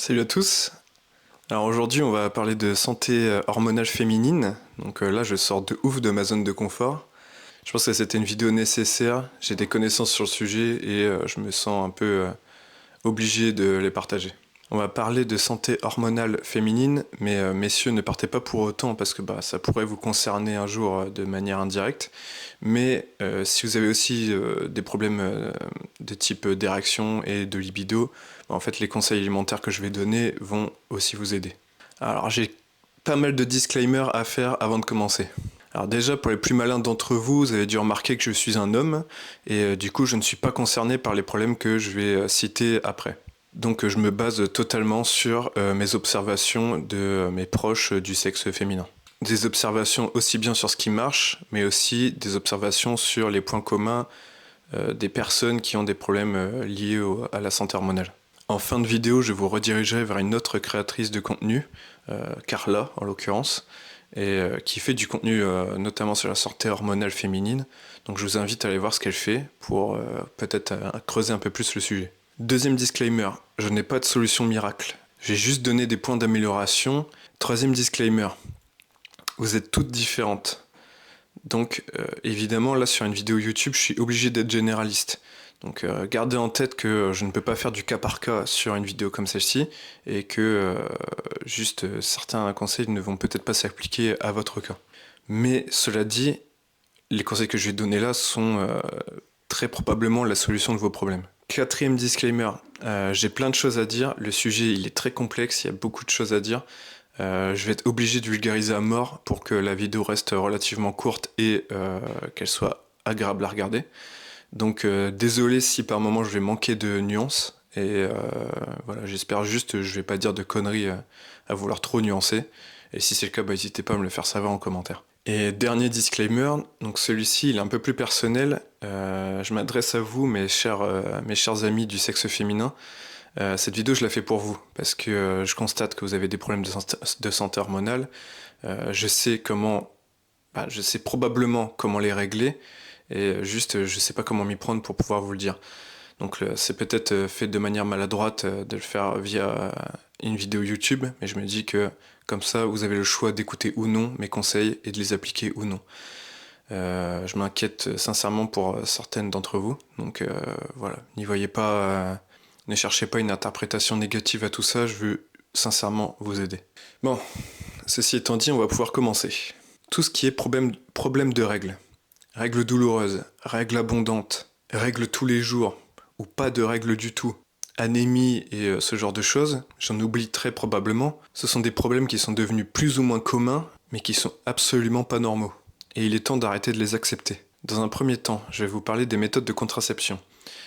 Salut à tous. Alors aujourd'hui, on va parler de santé hormonale féminine. Donc là, je sors de ouf de ma zone de confort. Je pense que c'était une vidéo nécessaire. J'ai des connaissances sur le sujet et je me sens un peu obligé de les partager. On va parler de santé hormonale féminine, mais messieurs, ne partez pas pour autant parce que ça pourrait vous concerner un jour de manière indirecte. Mais si vous avez aussi des problèmes de type d'érection et de libido, en fait, les conseils alimentaires que je vais donner vont aussi vous aider. Alors, j'ai pas mal de disclaimers à faire avant de commencer. Alors déjà, pour les plus malins d'entre vous, vous avez dû remarquer que je suis un homme, et du coup, je ne suis pas concerné par les problèmes que je vais citer après. Donc je me base totalement sur mes observations de mes proches du sexe féminin. Des observations aussi bien sur ce qui marche, mais aussi des observations sur les points communs des personnes qui ont des problèmes liés à la santé hormonale. En fin de vidéo, je vous redirigerai vers une autre créatrice de contenu, Carla en l'occurrence, et qui fait du contenu notamment sur la santé hormonale féminine. Donc je vous invite à aller voir ce qu'elle fait pour peut-être creuser un peu plus le sujet. Deuxième disclaimer, je n'ai pas de solution miracle. J'ai juste donné des points d'amélioration. Troisième disclaimer, vous êtes toutes différentes. Donc évidemment, là sur une vidéo YouTube, je suis obligé d'être généraliste. Donc gardez en tête que je ne peux pas faire du cas par cas sur une vidéo comme celle-ci et que certains conseils ne vont peut-être pas s'appliquer à votre cas. Mais cela dit, les conseils que je vais donner là sont très probablement la solution de vos problèmes. Quatrième disclaimer, j'ai plein de choses à dire, le sujet il est très complexe, il y a beaucoup de choses à dire. Je vais être obligé de vulgariser à mort pour que la vidéo reste relativement courte et qu'elle soit agréable à regarder. Donc désolé si par moment je vais manquer de nuances. Et voilà, j'espère juste je vais pas dire de conneries à vouloir trop nuancer. Et si c'est le cas, n'hésitez pas à me le faire savoir en commentaire. Et dernier disclaimer, donc celui-ci il est un peu plus personnel. Je m'adresse à vous, mes chers amis du sexe féminin. Cette vidéo je la fais pour vous parce que je constate que vous avez des problèmes de santé hormonale. Je sais je sais probablement comment les régler et juste je sais pas comment m'y prendre pour pouvoir vous le dire. Donc c'est peut-être fait de manière maladroite de le faire via une vidéo YouTube, mais je me dis que comme ça vous avez le choix d'écouter ou non mes conseils et de les appliquer ou non. Je m'inquiète sincèrement pour certaines d'entre vous, donc voilà, n'y voyez pas, ne cherchez pas une interprétation négative à tout ça, je veux sincèrement vous aider. Bon, ceci étant dit, on va pouvoir commencer. Tout ce qui est problème de règles, règles douloureuses, règles abondantes, règles tous les jours, ou pas de règles du tout, anémie et ce genre de choses, j'en oublie très probablement, ce sont des problèmes qui sont devenus plus ou moins communs, mais qui sont absolument pas normaux. Et il est temps d'arrêter de les accepter. Dans un premier temps, je vais vous parler des méthodes de contraception.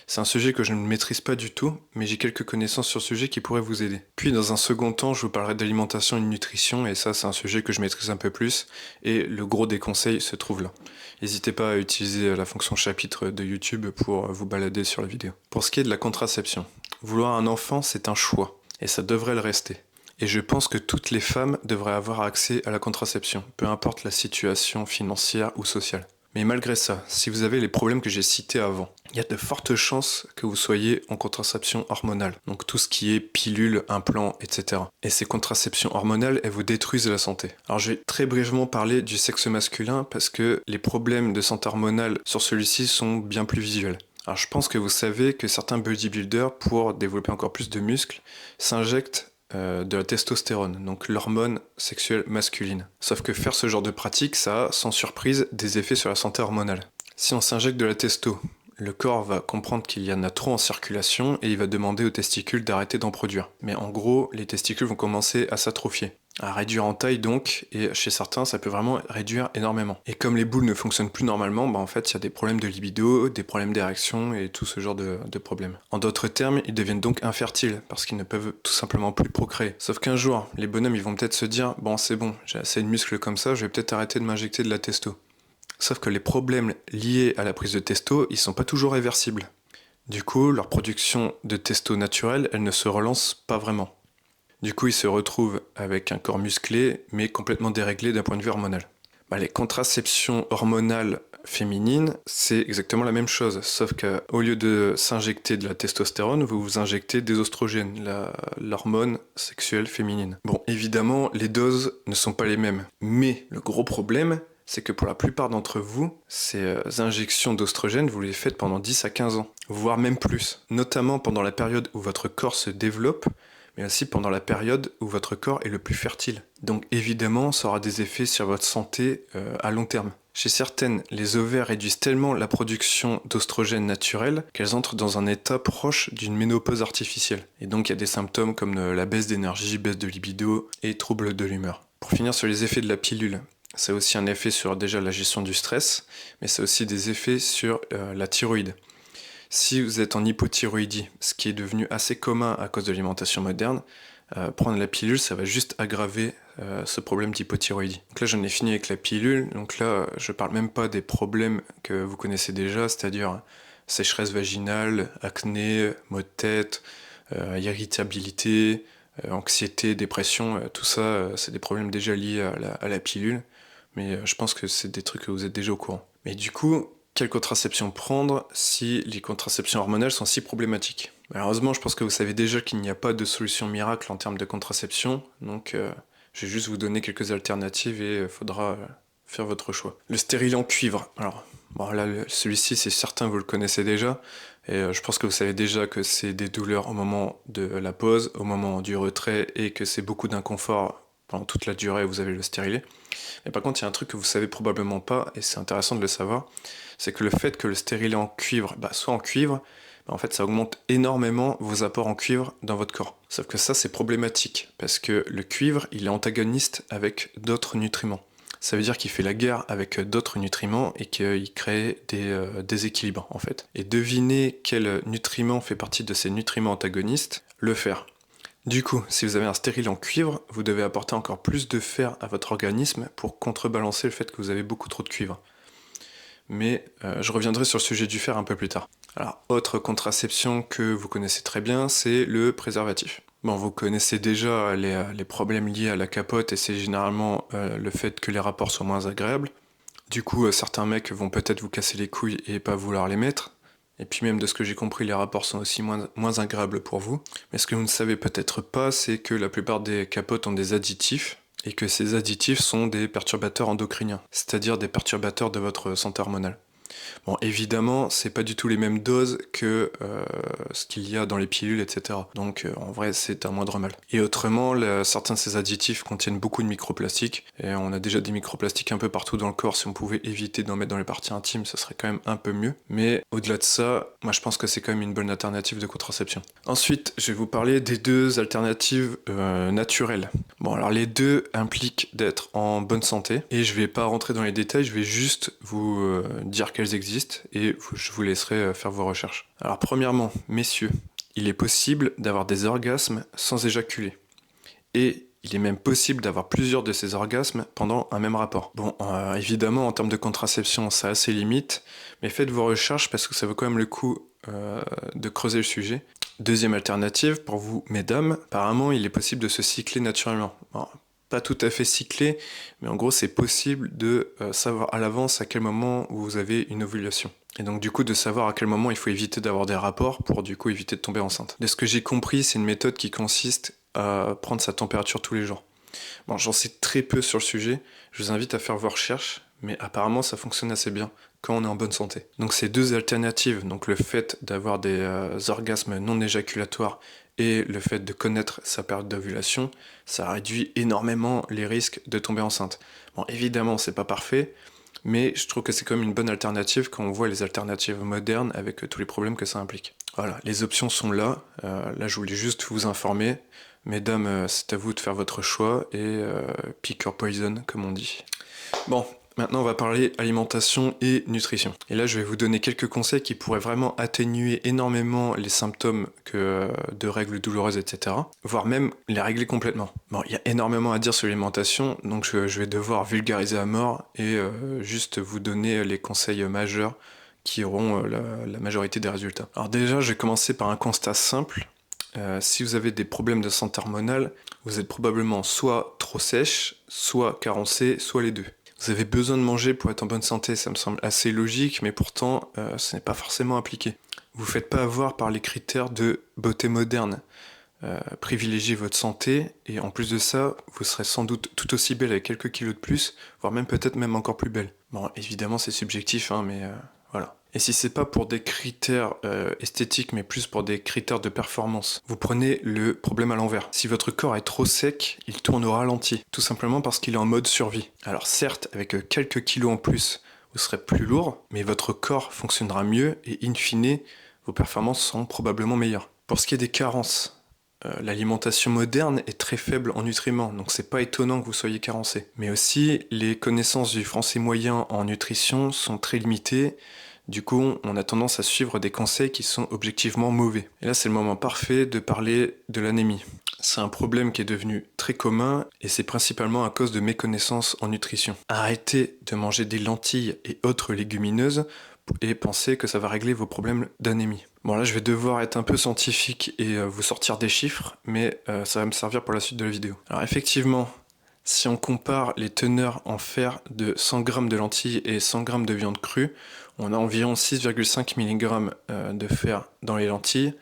C'est un sujet que je ne maîtrise pas du tout, mais j'ai quelques connaissances sur ce sujet qui pourraient vous aider. Puis dans un second temps, je vous parlerai d'alimentation et de nutrition, et ça c'est un sujet que je maîtrise un peu plus, et le gros des conseils se trouve là. N'hésitez pas à utiliser la fonction chapitre de YouTube pour vous balader sur la vidéo. Pour ce qui est de la contraception, vouloir un enfant c'est un choix, et ça devrait le rester. Et je pense que toutes les femmes devraient avoir accès à la contraception, peu importe la situation financière ou sociale. Mais malgré ça, si vous avez les problèmes que j'ai cités avant, il y a de fortes chances que vous soyez en contraception hormonale. Donc tout ce qui est pilules, implants, etc. Et ces contraceptions hormonales, elles vous détruisent la santé. Alors je vais très brièvement parler du sexe masculin parce que les problèmes de santé hormonale sur celui-ci sont bien plus visuels. Alors je pense que vous savez que certains bodybuilders, pour développer encore plus de muscles, s'injectent de la testostérone, donc l'hormone sexuelle masculine. Sauf que faire ce genre de pratique, ça a, sans surprise, des effets sur la santé hormonale. Si on s'injecte de la testo, le corps va comprendre qu'il y en a trop en circulation et il va demander aux testicules d'arrêter d'en produire. Mais en gros, les testicules vont commencer à s'atrophier, à réduire en taille donc, et chez certains ça peut vraiment réduire énormément. Et comme les boules ne fonctionnent plus normalement, en fait il y a des problèmes de libido, des problèmes d'érection et tout ce genre de problèmes. En d'autres termes, ils deviennent donc infertiles parce qu'ils ne peuvent tout simplement plus procréer. Sauf qu'un jour, les bonhommes ils vont peut-être se dire bon c'est bon, j'ai assez de muscles comme ça, je vais peut-être arrêter de m'injecter de la testo. Sauf que les problèmes liés à la prise de testo, ils sont pas toujours réversibles. Du coup, leur production de testo naturelle, elle ne se relance pas vraiment. Du coup, ils se retrouvent avec un corps musclé, mais complètement déréglé d'un point de vue hormonal. Les contraceptions hormonales féminine, c'est exactement la même chose, sauf qu'au lieu de s'injecter de la testostérone, vous vous injectez des oestrogènes, l'hormone sexuelle féminine. Bon, évidemment, les doses ne sont pas les mêmes, mais le gros problème, c'est que pour la plupart d'entre vous, ces injections d'oestrogènes, vous les faites pendant 10 à 15 ans, voire même plus, notamment pendant la période où votre corps se développe, mais aussi pendant la période où votre corps est le plus fertile. Donc évidemment, ça aura des effets sur votre santé à long terme. Chez certaines, les ovaires réduisent tellement la production d'oestrogènes naturels qu'elles entrent dans un état proche d'une ménopause artificielle. Et donc il y a des symptômes comme la baisse d'énergie, baisse de libido et troubles de l'humeur. Pour finir sur les effets de la pilule, ça a aussi un effet sur déjà la gestion du stress, mais ça a aussi des effets sur la thyroïde. Si vous êtes en hypothyroïdie, ce qui est devenu assez commun à cause de l'alimentation moderne, prendre la pilule, ça va juste aggraver ce problème d'hypothyroïdie. Donc là, j'en ai fini avec la pilule. Donc là, je parle même pas des problèmes que vous connaissez déjà, c'est-à-dire sécheresse vaginale, acné, maux de tête, irritabilité, anxiété, dépression. Tout ça, c'est des problèmes déjà liés à la pilule. Mais je pense que c'est des trucs que vous êtes déjà au courant. Mais du coup, quelle contraception prendre si les contraceptions hormonales sont si problématiques? Malheureusement, je pense que vous savez déjà qu'il n'y a pas de solution miracle en termes de contraception, donc je vais juste vous donner quelques alternatives et il faudra faire votre choix. Le stérilet en cuivre. Alors, bon là, celui-ci, c'est certain, vous le connaissez déjà, et je pense que vous savez déjà que c'est des douleurs au moment de la pause, au moment du retrait, et que c'est beaucoup d'inconfort pendant toute la durée où vous avez le stérilet. Mais par contre, il y a un truc que vous savez probablement pas, et c'est intéressant de le savoir, c'est que le fait que le stérilet en cuivre soit en cuivre, en fait, ça augmente énormément vos apports en cuivre dans votre corps. Sauf que ça, c'est problématique, parce que le cuivre, il est antagoniste avec d'autres nutriments. Ça veut dire qu'il fait la guerre avec d'autres nutriments et qu'il crée des déséquilibres, en fait. Et devinez quel nutriment fait partie de ces nutriments antagonistes? Le fer. Du coup, si vous avez un stérilet en cuivre, vous devez apporter encore plus de fer à votre organisme pour contrebalancer le fait que vous avez beaucoup trop de cuivre. Mais je reviendrai sur le sujet du fer un peu plus tard. Alors, autre contraception que vous connaissez très bien, c'est le préservatif. Bon, vous connaissez déjà les problèmes liés à la capote et c'est généralement le fait que les rapports soient moins agréables. Du coup, certains mecs vont peut-être vous casser les couilles et pas vouloir les mettre. Et puis même de ce que j'ai compris, les rapports sont aussi moins agréables pour vous. Mais ce que vous ne savez peut-être pas, c'est que la plupart des capotes ont des additifs et que ces additifs sont des perturbateurs endocriniens, c'est-à-dire des perturbateurs de votre santé hormonale. Bon, évidemment, c'est pas du tout les mêmes doses que ce qu'il y a dans les pilules, etc. Donc, en vrai, c'est un moindre mal. Et autrement, certains de ces additifs contiennent beaucoup de microplastiques. Et on a déjà des microplastiques un peu partout dans le corps. Si on pouvait éviter d'en mettre dans les parties intimes, ça serait quand même un peu mieux. Mais au-delà de ça, moi, je pense que c'est quand même une bonne alternative de contraception. Ensuite, je vais vous parler des deux alternatives naturelles. Bon, alors les deux impliquent d'être en bonne santé. Et je vais pas rentrer dans les détails, je vais juste vous dire qu'elles existent et je vous laisserai faire vos recherches. Alors premièrement, messieurs, il est possible d'avoir des orgasmes sans éjaculer. Et il est même possible d'avoir plusieurs de ces orgasmes pendant un même rapport. Bon, évidemment, en termes de contraception, ça a ses limites, mais faites vos recherches parce que ça vaut quand même le coup de creuser le sujet. Deuxième alternative, pour vous, mesdames, apparemment, il est possible de se cycler naturellement. Bon, pas tout à fait cyclé, mais en gros, c'est possible de savoir à l'avance à quel moment vous avez une ovulation. Et donc du coup de savoir à quel moment il faut éviter d'avoir des rapports pour du coup éviter de tomber enceinte. De ce que j'ai compris, c'est une méthode qui consiste à prendre sa température tous les jours. Bon, j'en sais très peu sur le sujet, je vous invite à faire vos recherches, mais apparemment ça fonctionne assez bien quand on est en bonne santé. Donc ces deux alternatives, donc le fait d'avoir des orgasmes non éjaculatoires et le fait de connaître sa période d'ovulation, ça réduit énormément les risques de tomber enceinte. Bon, évidemment, c'est pas parfait, mais je trouve que c'est quand même une bonne alternative quand on voit les alternatives modernes avec tous les problèmes que ça implique. Voilà, les options sont là. Là, je voulais juste vous informer. Mesdames, c'est à vous de faire votre choix et pick your poison, comme on dit. Bon, maintenant on va parler alimentation et nutrition. Et là, je vais vous donner quelques conseils qui pourraient vraiment atténuer énormément les symptômes de règles douloureuses, etc. Voire même les régler complètement. Bon, il y a énormément à dire sur l'alimentation, donc je vais devoir vulgariser à mort et juste vous donner les conseils majeurs qui auront la majorité des résultats. Alors déjà, je vais commencer par un constat simple. Si vous avez des problèmes de santé hormonale, vous êtes probablement soit trop sèche, soit carencée, soit les deux. Vous avez besoin de manger pour être en bonne santé, ça me semble assez logique, mais pourtant, ce n'est pas forcément appliqué. Vous ne faites pas avoir par les critères de beauté moderne. Privilégiez votre santé, et en plus de ça, vous serez sans doute tout aussi belle avec quelques kilos de plus, voire même peut-être même encore plus belle. Bon, évidemment, c'est subjectif, hein, mais voilà. Et si c'est pas pour des critères esthétiques, mais plus pour des critères de performance, vous prenez le problème à l'envers. Si votre corps est trop sec, il tourne au ralenti, tout simplement parce qu'il est en mode survie. Alors certes, avec quelques kilos en plus, vous serez plus lourd, mais votre corps fonctionnera mieux et in fine, vos performances seront probablement meilleures. Pour ce qui est des carences, l'alimentation moderne est très faible en nutriments, donc c'est pas étonnant que vous soyez carencé. Mais aussi, les connaissances du français moyen en nutrition sont très limitées. Du coup, on a tendance à suivre des conseils qui sont objectivement mauvais. Et là, c'est le moment parfait de parler de l'anémie. C'est un problème qui est devenu très commun et c'est principalement à cause de méconnaissances en nutrition. Arrêtez de manger des lentilles et autres légumineuses et pensez que ça va régler vos problèmes d'anémie. Bon là, je vais devoir être un peu scientifique et vous sortir des chiffres, mais ça va me servir pour la suite de la vidéo. Alors effectivement, si on compare les teneurs en fer de 100 g de lentilles et 100 g de viande crue, on a environ 6,5 mg de fer dans les lentilles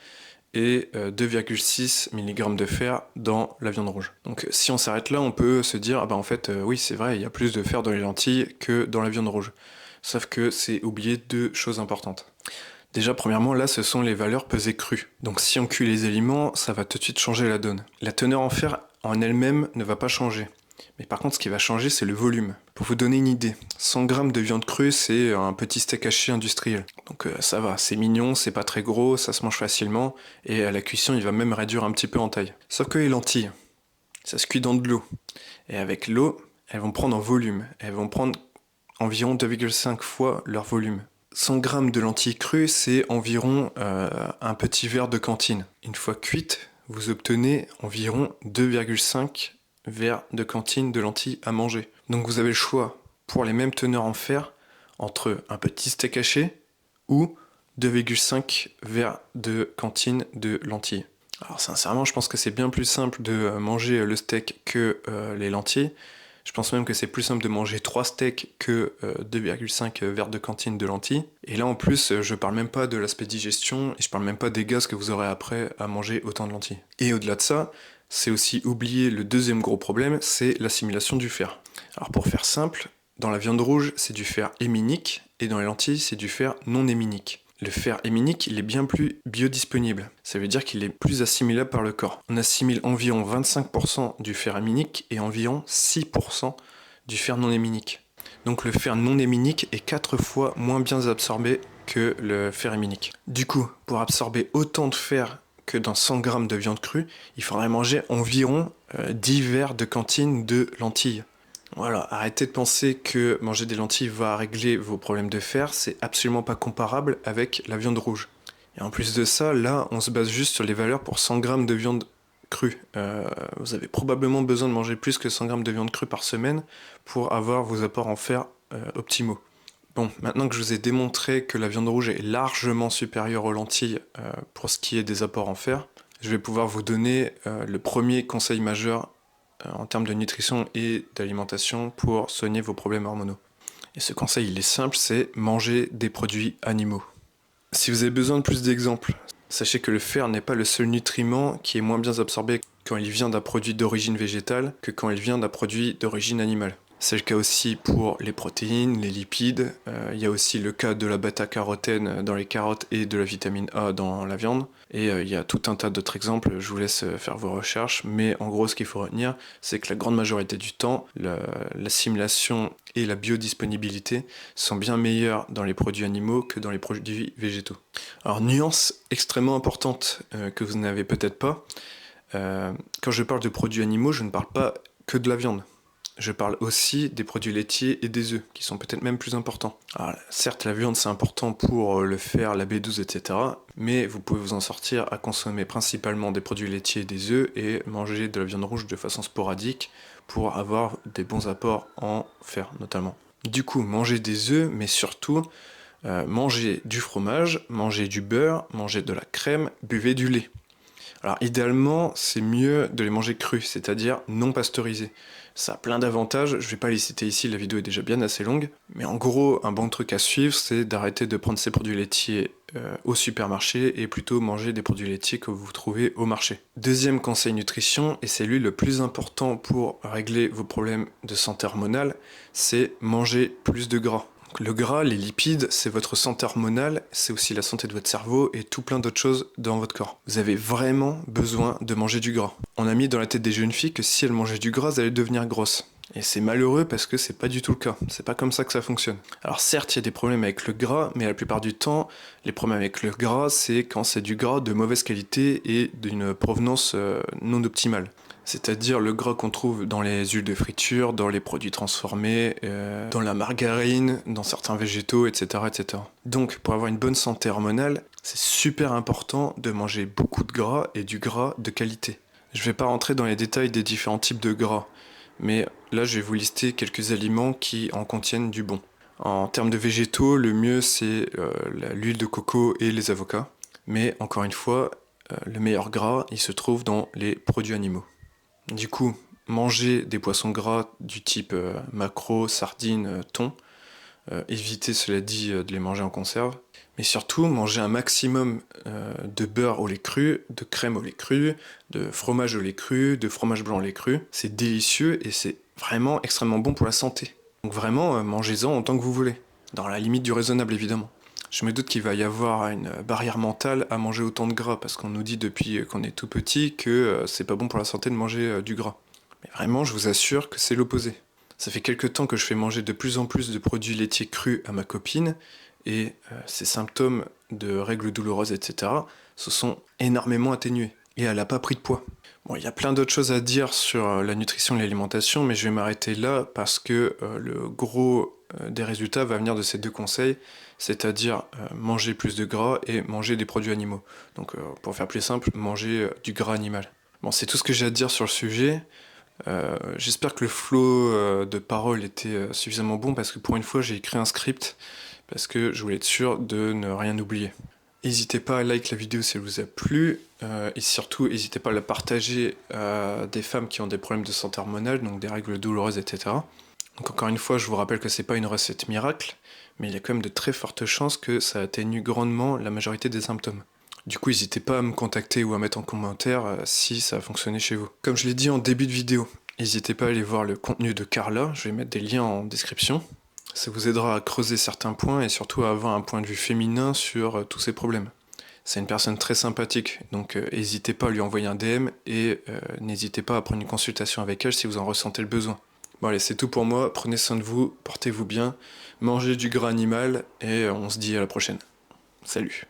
et 2,6 mg de fer dans la viande rouge. Donc si on s'arrête là, on peut se dire, ah bah en fait, oui c'est vrai, il y a plus de fer dans les lentilles que dans la viande rouge. Sauf que c'est oublier deux choses importantes. Déjà, premièrement, là, ce sont les valeurs pesées crues. Donc si on cuit les aliments, ça va tout de suite changer la donne. La teneur en fer en elle-même ne va pas changer. Mais par contre, ce qui va changer, c'est le volume. Pour vous donner une idée, 100 g de viande crue, c'est un petit steak haché industriel. Donc ça va, c'est mignon, c'est pas très gros, ça se mange facilement, et à la cuisson, il va même réduire un petit peu en taille. Sauf que les lentilles, ça se cuit dans de l'eau. Et avec l'eau, elles vont prendre en volume. Elles vont prendre environ 2,5 fois leur volume. 100 g de lentilles crues, c'est environ un petit verre de cantine. Une fois cuite, vous obtenez environ 2,5 verres de cantine de lentilles à manger. Donc vous avez le choix, pour les mêmes teneurs en fer, entre un petit steak haché ou 2,5 verres de cantine de lentilles. Alors sincèrement, je pense que c'est bien plus simple de manger le steak que les lentilles. Je pense même que c'est plus simple de manger 3 steaks que 2,5 verres de cantine de lentilles. Et là en plus, je parle même pas de l'aspect digestion, et je parle même pas des gaz que vous aurez après à manger autant de lentilles. Et au-delà de ça, c'est aussi oublier le deuxième gros problème, c'est l'assimilation du fer. Alors pour faire simple, dans la viande rouge, c'est du fer héminique, et dans les lentilles, c'est du fer non héminique. Le fer héminique, il est bien plus biodisponible. Ça veut dire qu'il est plus assimilable par le corps. On assimile environ 25% du fer héminique et environ 6% du fer non héminique. Donc le fer non héminique est 4 fois moins bien absorbé que le fer héminique. Du coup, pour absorber autant de fer que dans 100 g de viande crue, il faudrait manger environ 10 verres de cantine de lentilles. Voilà, arrêtez de penser que manger des lentilles va régler vos problèmes de fer, c'est absolument pas comparable avec la viande rouge. Et en plus de ça, là, on se base juste sur les valeurs pour 100 g de viande crue. Vous avez probablement besoin de manger plus que 100 g de viande crue par semaine pour avoir vos apports en fer optimaux. Bon, maintenant que je vous ai démontré que la viande rouge est largement supérieure aux lentilles pour ce qui est des apports en fer, je vais pouvoir vous donner le premier conseil majeur en termes de nutrition et d'alimentation pour soigner vos problèmes hormonaux. Et ce conseil, il est simple, c'est manger des produits animaux. Si vous avez besoin de plus d'exemples, sachez que le fer n'est pas le seul nutriment qui est moins bien absorbé quand il vient d'un produit d'origine végétale que quand il vient d'un produit d'origine animale. C'est le cas aussi pour les protéines, les lipides. Il y a aussi le cas de la bêta-carotène dans les carottes et de la vitamine A dans la viande. Et il y a tout un tas d'autres exemples, je vous laisse faire vos recherches. Mais en gros, ce qu'il faut retenir, c'est que la grande majorité du temps, l'assimilation et la biodisponibilité sont bien meilleures dans les produits animaux que dans les produits végétaux. Alors, nuance extrêmement importante que vous n'avez peut-être pas. Quand je parle de produits animaux, je ne parle pas que de la viande. Je parle aussi des produits laitiers et des œufs, qui sont peut-être même plus importants. Alors, certes, la viande c'est important pour le fer, la B12, etc. Mais vous pouvez vous en sortir à consommer principalement des produits laitiers et des œufs et manger de la viande rouge de façon sporadique pour avoir des bons apports en fer notamment. Du coup, mangez des œufs, mais surtout mangez du fromage, mangez du beurre, mangez de la crème, buvez du lait. Alors idéalement, c'est mieux de les manger crus, c'est-à-dire non pasteurisés. Ça a plein d'avantages, je vais pas les citer ici, la vidéo est déjà bien assez longue, mais en gros, un bon truc à suivre, c'est d'arrêter de prendre ces produits laitiers au supermarché et plutôt manger des produits laitiers que vous trouvez au marché. Deuxième conseil nutrition, et c'est lui le plus important pour régler vos problèmes de santé hormonale, c'est manger plus de gras. Le gras, les lipides, c'est votre santé hormonale, c'est aussi la santé de votre cerveau et tout plein d'autres choses dans votre corps. Vous avez vraiment besoin de manger du gras. On a mis dans la tête des jeunes filles que si elles mangeaient du gras, elles allaient devenir grosses. Et c'est malheureux parce que c'est pas du tout le cas. C'est pas comme ça que ça fonctionne. Alors certes, il y a des problèmes avec le gras, mais la plupart du temps, les problèmes avec le gras, c'est quand c'est du gras de mauvaise qualité et d'une provenance non optimale. C'est-à-dire le gras qu'on trouve dans les huiles de friture, dans les produits transformés, dans la margarine, dans certains végétaux, etc., etc. Donc, pour avoir une bonne santé hormonale, c'est super important de manger beaucoup de gras et du gras de qualité. Je ne vais pas rentrer dans les détails des différents types de gras, mais là, je vais vous lister quelques aliments qui en contiennent du bon. En termes de végétaux, le mieux, c'est l'huile de coco et les avocats. Mais encore une fois, le meilleur gras, il se trouve dans les produits animaux. Du coup, manger des poissons gras du type maquereau, sardines, thon, éviter cela dit de les manger en conserve, mais surtout manger un maximum de beurre au lait cru, de crème au lait cru, de fromage au lait cru, de fromage blanc au lait cru. C'est délicieux et c'est vraiment extrêmement bon pour la santé. Donc vraiment, mangez-en autant que vous voulez, dans la limite du raisonnable évidemment. Je me doute qu'il va y avoir une barrière mentale à manger autant de gras, parce qu'on nous dit depuis qu'on est tout petit que c'est pas bon pour la santé de manger du gras. Mais vraiment, je vous assure que c'est l'opposé. Ça fait quelques temps que je fais manger de plus en plus de produits laitiers crus à ma copine, et ses symptômes de règles douloureuses, etc., se sont énormément atténués. Et elle n'a pas pris de poids. Bon, il y a plein d'autres choses à dire sur la nutrition et l'alimentation, mais je vais m'arrêter là parce que le gros des résultats va venir de ces deux conseils, c'est-à-dire manger plus de gras et manger des produits animaux. Donc pour faire plus simple, manger du gras animal. Bon, c'est tout ce que j'ai à dire sur le sujet. J'espère que le flow de parole était suffisamment bon parce que pour une fois j'ai écrit un script parce que je voulais être sûr de ne rien oublier. N'hésitez pas à like la vidéo si elle vous a plu, et surtout n'hésitez pas à la partager à des femmes qui ont des problèmes de santé hormonale, donc des règles douloureuses, etc. Donc encore une fois, je vous rappelle que c'est pas une recette miracle, mais il y a quand même de très fortes chances que ça atténue grandement la majorité des symptômes. Du coup, n'hésitez pas à me contacter ou à mettre en commentaire si ça a fonctionné chez vous. Comme je l'ai dit en début de vidéo, n'hésitez pas à aller voir le contenu de Carla, je vais mettre des liens en description. Ça vous aidera à creuser certains points et surtout à avoir un point de vue féminin sur tous ces problèmes. C'est une personne très sympathique, donc n'hésitez pas à lui envoyer un DM et n'hésitez pas à prendre une consultation avec elle si vous en ressentez le besoin. Bon allez, c'est tout pour moi, prenez soin de vous, portez-vous bien, mangez du gras animal et on se dit à la prochaine. Salut!